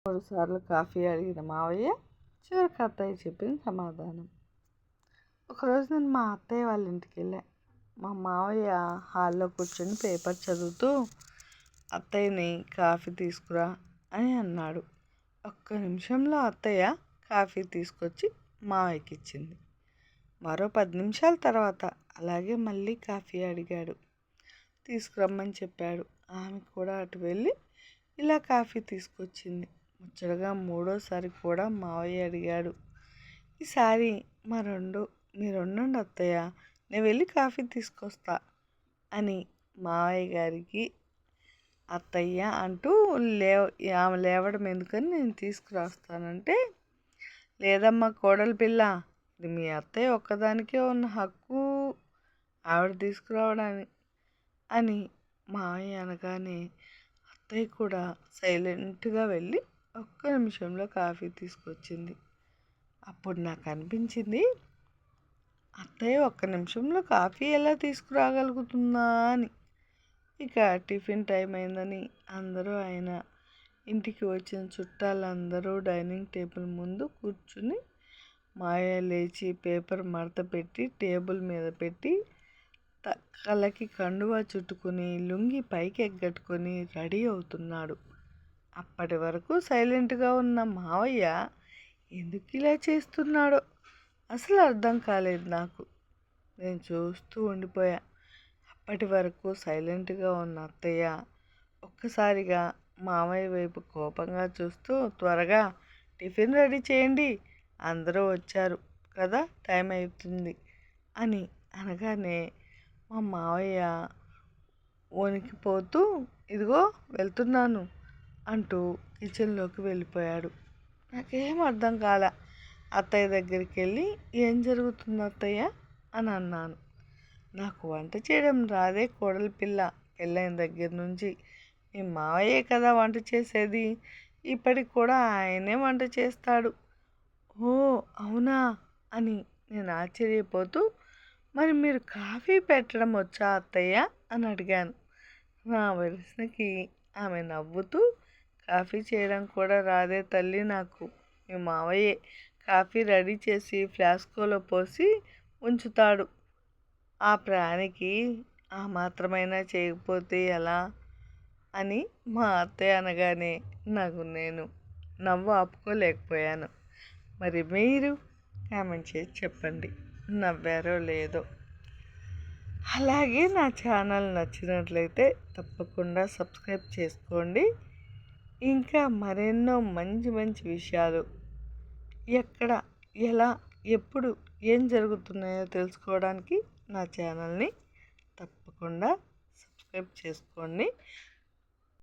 మూడుసార్లు కాఫీ అడిగిన మావయ్య చివరికి అత్తయ్య చెప్పిన సమాధానం. ఒకరోజు నేను మా అత్తయ్య వాళ్ళ ఇంటికి వెళ్ళా. మా మావయ్య హాల్లో కూర్చొని పేపర్ చదువుతూ అత్తయ్యని కాఫీ తీసుకురా అని అన్నాడు. ఒక్క నిమిషంలో అత్తయ్య కాఫీ తీసుకొచ్చి మావయ్యకి ఇచ్చింది. మరో 10 నిమిషాల తర్వాత అలాగే మళ్ళీ కాఫీ అడిగాడు. తీసుకురమ్మని చెప్పాడు. ఆమె కూడా అటు వెళ్ళి ఇలా కాఫీ తీసుకొచ్చింది. ముచ్చటగా మూడోసారి కూడా మావయ్య అడిగాడు. ఈసారి మీరుండండి అత్తయ్య, నేను వెళ్ళి కాఫీ తీసుకొస్తా అని మావయ్య గారికి అత్తయ్య అంటూ ఆమె లేవడం ఎందుకని నేను తీసుకురాస్తానంటే, లేదమ్మా కోడలి పిల్ల, ఇది మీ అత్తయ్య ఒక్కదానికే ఉన్న హక్కు ఆవిడ తీసుకురావడానికి అని మావయ్య అనగానే అత్తయ్య కూడా సైలెంట్గా వెళ్ళి ఒక్క నిమిషంలో కాఫీ తీసుకొచ్చింది. అప్పుడు నాకు అనిపించింది, అత్తయ్య ఒక్క నిమిషంలో కాఫీ ఎలా తీసుకురాగలుగుతుందా అని. ఇక టిఫిన్ టైం అయిందని అందరూ ఆయన ఇంటికి వచ్చిన చుట్టాలందరూ డైనింగ్ టేబుల్ ముందు కూర్చుని మావయ్య లేచి పేపర్ మడత పెట్టి టేబుల్ మీద పెట్టి కళ్ళకి కండువా చుట్టుకుని లుంగి పైకి ఎగ్గట్టుకొని రెడీ అవుతున్నాడు. అప్పటి వరకు సైలెంట్గా ఉన్న మావయ్య ఎందుకు ఇలా చేస్తున్నాడో అసలు అర్థం కాలేదు నాకు. నేను చూస్తూ ఉండిపోయా. అప్పటి వరకు సైలెంట్గా ఉన్న అత్తయ్య ఒక్కసారిగా మావయ్య వైపు కోపంగా చూస్తూ, త్వరగా టిఫిన్ రెడీ చేయండి, అందరూ వచ్చారు కదా, టైం అవుతుంది అని అనగానే మా మావయ్య వణికిపోతూ, ఇదిగో వెళ్తున్నాను అంటూ కిచెన్లోకి వెళ్ళిపోయాడు. నాకేం అర్థం కాలే. అత్తయ్య దగ్గరికి వెళ్ళి, ఏం జరుగుతుంది అత్తయ్య అని అన్నాను. నాకు వంట చేయడం రాదే కోడలి పిల్ల, పెళ్ళైన దగ్గర నుంచి మీ మావయ్యే కదా వంట చేసేది, ఇప్పటికి కూడా ఆయనే వంట చేస్తాడు. ఓ అవునా అని నేను ఆశ్చర్యపోతూ, మరి మీరు కాఫీ పెట్టడం వచ్చా అత్తయ్య అని అడిగాను. నా ప్రశ్నకి ఆమె నవ్వుతూ, కాఫీ చేయడం కూడా రాదే తల్లి నాకు, మీ మావయ్యే కాఫీ రెడీ చేసి ఫ్లాస్కోలో పోసి ఉంచుతాడు, ఆ ప్రాణికి ఆ మాత్రమైనా చేయకపోతే ఎలా అని మా అత్తయ్య అనగానే నేను నవ్వు ఆపుకోలేకపోయాను. మరి మీరు కామెంట్ చేసి చెప్పండి, నవ్వారో లేదో. అలాగే నా ఛానల్ నచ్చినట్లయితే తప్పకుండా సబ్స్క్రైబ్ చేసుకోండి. ఇంకా మరెన్నో మంచి మంచి విషయాలు ఎక్కడ, ఎలా, ఎప్పుడు ఏం జరుగుతున్నాయో తెలుసుకోవడానికి నా ఛానల్ని తప్పకుండా సబ్స్క్రైబ్ చేసుకోండి.